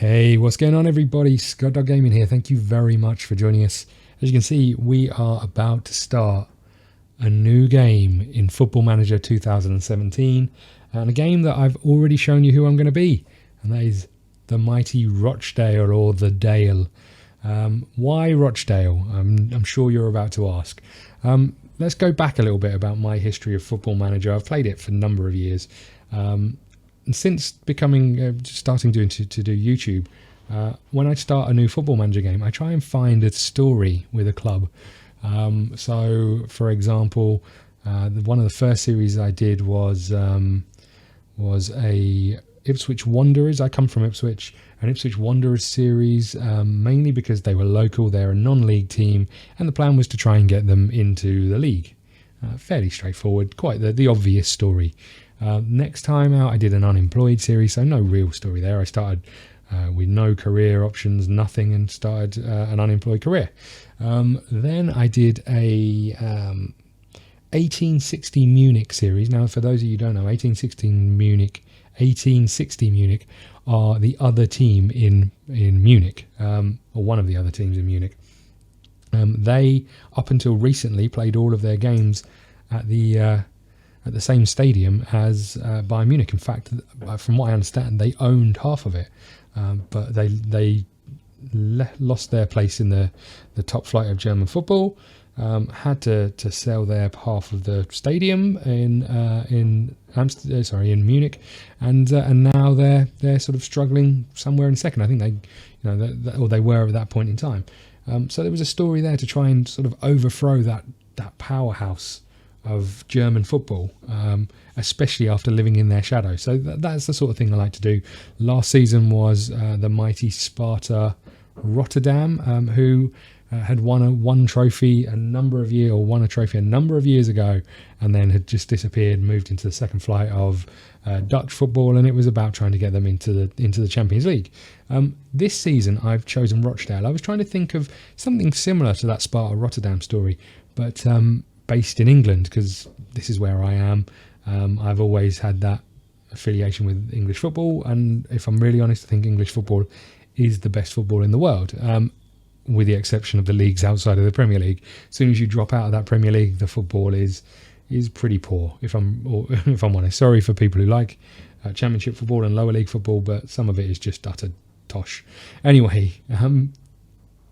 Hey, what's going on everybody? ScottDogGaming here. Thank you very much for joining us. As you can see, we are about to start a new game in Football Manager 2017, and a game that I've already shown you who I'm going to be, and that is the mighty Rochdale, or the Dale. Why Rochdale? I'm sure you're about to ask. Let's go back a little bit about my history of Football Manager. I've played it for a number of years. And since starting to do YouTube, when I start a new Football Manager game, I try and find a story with a club. So, for example, one of the first series I did was a Ipswich Wanderers. I come from Ipswich, an Ipswich Wanderers series, mainly because they were local. They're a non-league team, and the plan was to try and get them into the league. Fairly straightforward, quite the obvious story. Next time out, I did an unemployed series, so no real story there. I started with no career options, nothing, and started an unemployed career. Then I did a 1860 Munich series. Now, for those of you who don't know, 1860 Munich are the other team in Munich, or one of the other teams in Munich. They, up until recently, played all of their games at the same stadium as Bayern Munich. In fact, from what I understand, they owned half of it, but they lost their place in the top flight of German football. Had to sell their half of the stadium in Munich, and now they're sort of struggling somewhere in second. I think they were at that point in time. So there was a story there to try and sort of overthrow that powerhouse of German football, especially after living in their shadow. So that's the sort of thing I like to do. Last season was the mighty Sparta Rotterdam, who had won a trophy a number of years ago, and then had just disappeared, moved into the second flight of Dutch football, and it was about trying to get them into the Champions League. This season I've chosen Rochdale. I was trying to think of something similar to that Sparta Rotterdam story, but based in England, because this is where I am. I've always had that affiliation with English football, and if I'm really honest, I think English football is the best football in the world, with the exception of the leagues outside of the Premier League. As soon as you drop out of that Premier League, the football is pretty poor, if I'm honest. Sorry for people who like Championship football and lower league football, but some of it is just utter tosh. Anyway,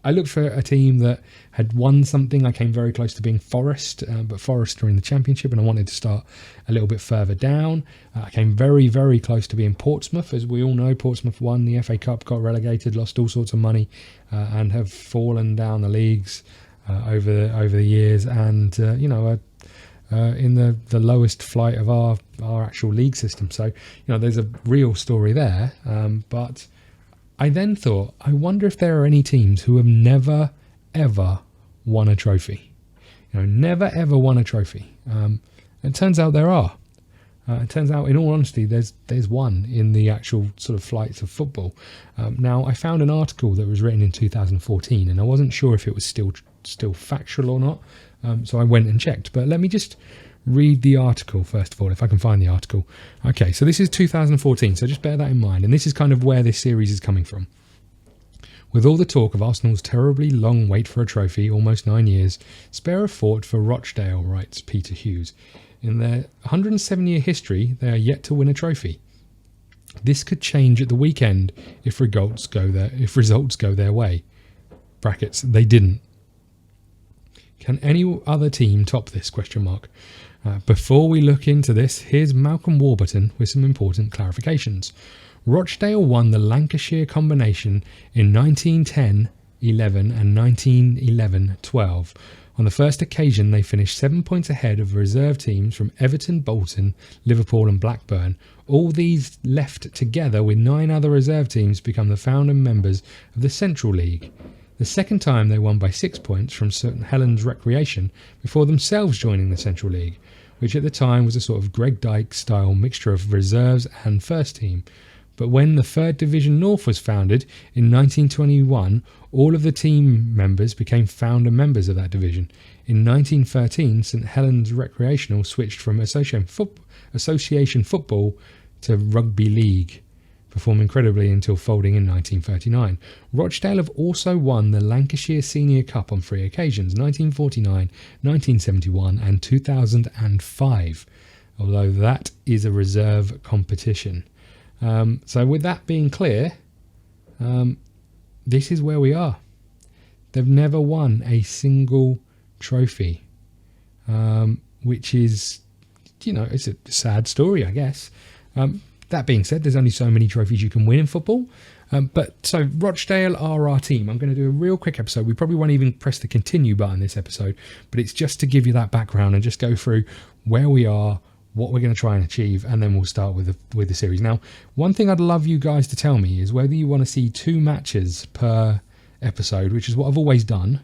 I looked for a team that had won something. I came very close to being Forest, but Forest are in the Championship, and I wanted to start a little bit further down. I came very, very close to being Portsmouth. As we all know, Portsmouth won the FA Cup, got relegated, lost all sorts of money, and have fallen down the leagues over the years, and in the lowest flight of our actual league system. So there's a real story there, but I then thought, I wonder if there are any teams who have never, ever won a trophy. Never, ever won a trophy. It turns out there are. It turns out, in all honesty, there's one in the actual sort of flights of football. Now, I found an article that was written in 2014, and I wasn't sure if it was still factual or not, so I went and checked. But let me just read the article first of all, if I can find the article. Okay, so this is 2014, so just bear that in mind, and this is kind of where this series is coming from. With all the talk of Arsenal's terribly long wait for a trophy, almost 9 years, spare a thought for Rochdale, writes Peter Hughes. In their 107-year history, they are yet to win a trophy. This could change at the weekend if results go their way. Brackets, they didn't. Can any other team top this? ? Before we look into this, here's Malcolm Warburton with some important clarifications. Rochdale won the Lancashire Combination in 1910-11 and 1911-12. On the first occasion, they finished 7 points ahead of reserve teams from Everton, Bolton, Liverpool and Blackburn. All these left together with 9 other reserve teams become the founding members of the Central League. The second time they won by 6 points from St Helens Recreation before themselves joining the Central League, which at the time was a sort of Greg Dyke style mixture of reserves and first team. But when the 3rd Division North was founded in 1921, all of the team members became founder members of that division. In 1913, St Helens Recreational switched from association football to rugby league. perform incredibly until folding in 1939. Rochdale have also won the Lancashire Senior Cup on 3 occasions, 1949, 1971 and 2005, although that is a reserve competition. So with that being clear, this is where we are. They've never won a single trophy, which is, it's a sad story, I guess. That being said, there's only so many trophies you can win in football. So Rochdale are our team. I'm going to do a real quick episode. We probably won't even press the continue button this episode, but it's just to give you that background and just go through where we are, what we're going to try and achieve, and then we'll start with the series. Now, one thing I'd love you guys to tell me is whether you want to see 2 matches per episode, which is what I've always done,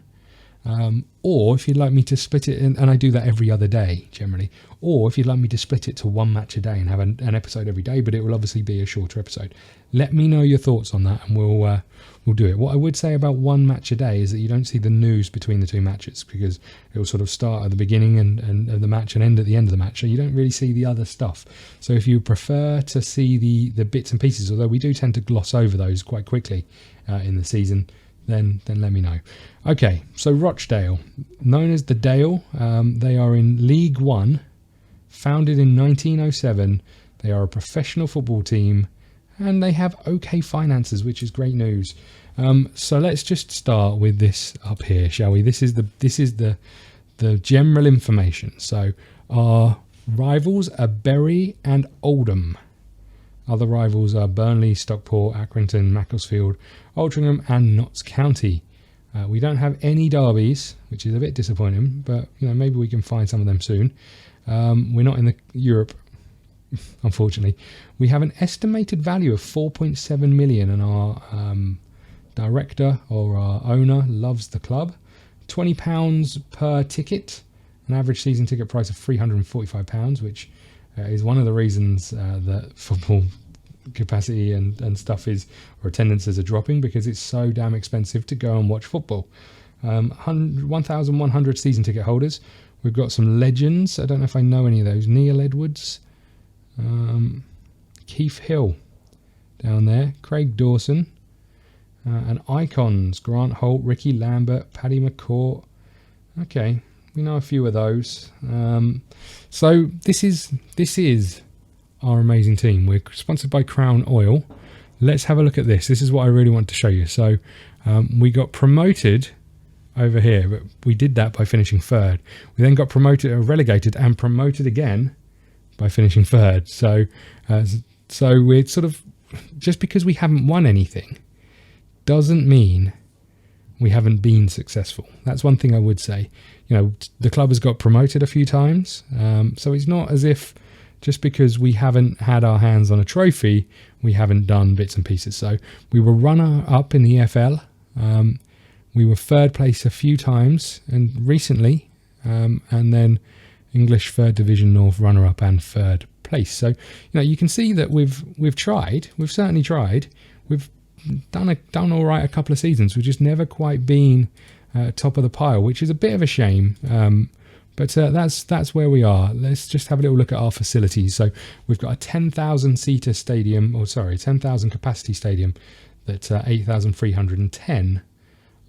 or if you'd like me to split it in, and I do that every other day generally, or if you'd like me to split it to 1 match a day and have an episode every day, but it will obviously be a shorter episode. Let me know your thoughts on that, and we'll do it. What I would say about 1 match a day is that you don't see the news between the 2 matches, because it will sort of start at the beginning and of the match and end at the end of the match, so you don't really see the other stuff. So if you prefer to see the bits and pieces, although we do tend to gloss over those quite quickly in the season, then let me know. Okay, so Rochdale, known as the Dale, they are in League One, founded in 1907. They are a professional football team, and they have okay finances, which is great news. So let's just start with this up here, shall we? This is the general information. So our rivals are Bury and Oldham. Other rivals are Burnley, Stockport, Accrington, Macclesfield, Altrincham and Notts County. We don't have any derbies, which is a bit disappointing, but maybe we can find some of them soon. We're not in the Europe, unfortunately. We have an estimated value of 4.7 million, and our director or our owner loves the club. £20 per ticket, an average season ticket price of £345, which is one of the reasons that football capacity and stuff or attendances are dropping, because it's so damn expensive to go and watch football. 1,100 season ticket holders. We've got some legends. I don't know if I know any of those. Neil Edwards, Keith Hill down there, Craig Dawson, and icons, Grant Holt, Ricky Lambert, Paddy McCourt. Okay, we know a few of those. So this is our amazing team. We're sponsored by Crown Oil. Let's have a look at this. This is what I really want to show you. So we got promoted over here, but we did that by finishing 3rd. We then got relegated and promoted again by finishing 3rd. So we're sort of, just because we haven't won anything doesn't mean we haven't been successful. That's one thing I would say. The club has got promoted a few times, so it's not as if just because we haven't had our hands on a trophy, we haven't done bits and pieces. So we were runner-up in the EFL. We were 3rd place a few times and recently, and then English 3rd Division North runner-up and 3rd place. So you can see that we've tried. We've certainly tried. We've done all right a couple of seasons. We've just never quite been top of the pile, which is a bit of a shame. But that's where we are. Let's just have a little look at our facilities. So we've got a 10,000 seater stadium, 10,000 capacity stadium that 8,310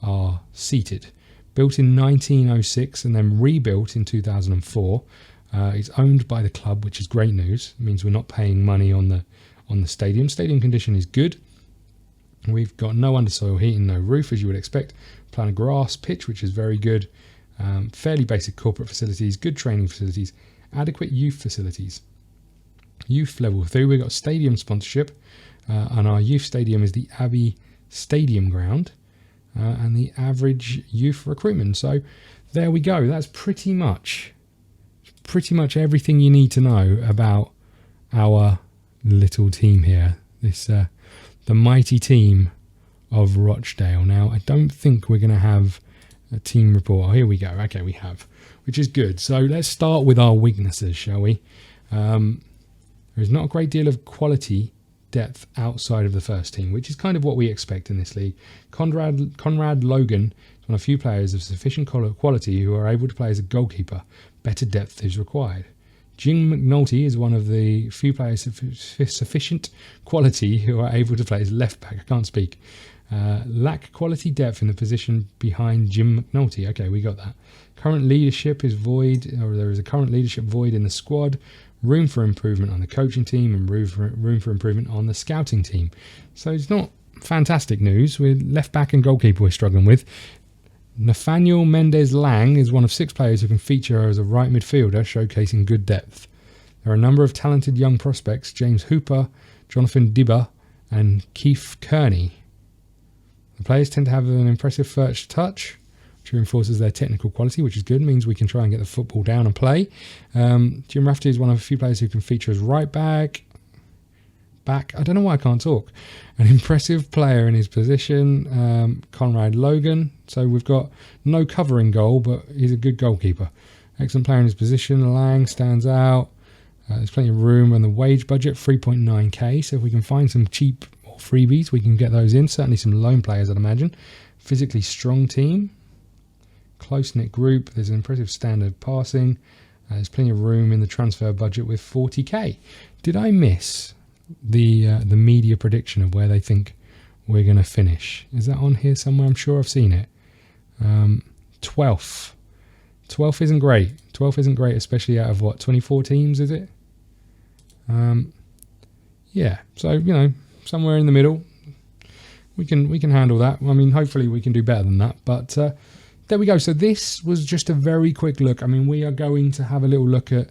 are seated. Built in 1906 and then rebuilt in 2004. It's owned by the club, which is great news. It means we're not paying money on the stadium. Stadium condition is good. We've got no undersoil heating, no roof, as you would expect. Plan of grass pitch, which is very good. Fairly basic corporate facilities, good training facilities, adequate youth facilities. Youth level 3, we've got stadium sponsorship, and our youth stadium is the Abbey Stadium Ground, and the average youth recruitment. So there we go. That's pretty much everything you need to know about our little team here. The mighty team of Rochdale. Now, I don't think we're going to have a team report. Oh, here we go. Okay, we have, which is good. So let's start with our weaknesses, shall we? There's not a great deal of quality depth outside of the first team, which is kind of what we expect in this league. Conrad Logan is one of few players of sufficient quality who are able to play as a goalkeeper. Better depth is required. Jim McNulty is one of the few players of sufficient quality who are able to play as left back. I can't speak. Lack quality depth in the position behind Jim McNulty. Okay, we got that. Current leadership is void, or there is a current leadership void in the squad. Room for improvement on the coaching team and room for improvement on the scouting team. So it's not fantastic news. With left back and goalkeeper we're struggling with. Nathaniel Mendez Lang is one of 6 players who can feature as a right midfielder, showcasing good depth. There are a number of talented young prospects: James Hooper, Jonathan Dibber, and Keith Kearney. The players tend to have an impressive first touch, which reinforces their technical quality, which is good. It means we can try and get the football down and play. Jim Rafferty is one of a few players who can feature as right back. I don't know why I can't talk. An impressive player in his position, Conrad Logan. So we've got no covering goal, but he's a good goalkeeper. Excellent player in his position. Lang stands out. There's plenty of room on the wage budget, 3.9k. So if we can find some cheap or freebies, we can get those in. Certainly some loan players, I'd imagine. Physically strong team. Close-knit group. There's an impressive standard passing. There's plenty of room in the transfer budget with 40k. Did I miss the media prediction of where they think we're going to finish? Is that on here somewhere? I'm sure I've seen it. 12th. 12th isn't great. 12th isn't great, especially out of what, 24 teams, is it? Yeah, so, you know, somewhere in the middle. We can handle that. I mean, hopefully we can do better than that. But there we go. So this was just a very quick look. I mean, we are going to have a little look at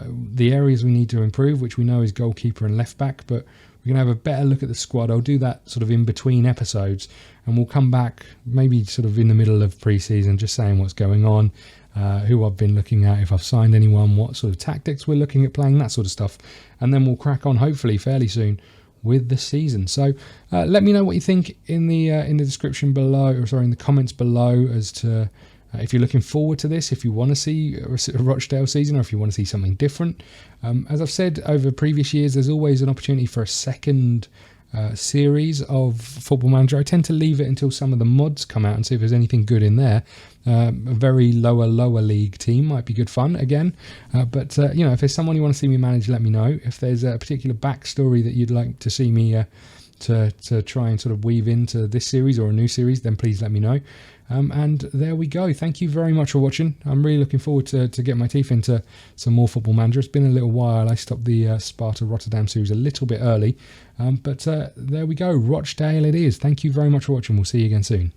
the areas we need to improve, which we know is goalkeeper and left back, but we're going to have a better look at the squad. I'll do that sort of in between episodes, and we'll come back maybe sort of in the middle of pre-season, just saying what's going on, who I've been looking at, if I've signed anyone, what sort of tactics we're looking at playing, that sort of stuff, and then we'll crack on hopefully fairly soon with the season. So let me know what you think in the description below, or sorry, in the comments below, as to if you're looking forward to this, if you want to see a Rochdale season, or if you want to see something different. As I've said over previous years, there's always an opportunity for a second series of Football Manager. I tend to leave it until some of the mods come out and see if there's anything good in there. A very lower league team might be good fun again. But you know, if there's someone you want to see me manage, let me know. If there's a particular backstory that you'd like to see me to try and sort of weave into this series or a new series, then please let me know. And there we go. Thank you very much for watching. I'm really looking forward to getting my teeth into some more Football Manager. It's been a little while. I stopped the Sparta Rotterdam series a little bit early. But there we go. Rochdale it is. Thank you very much for watching. We'll see you again soon.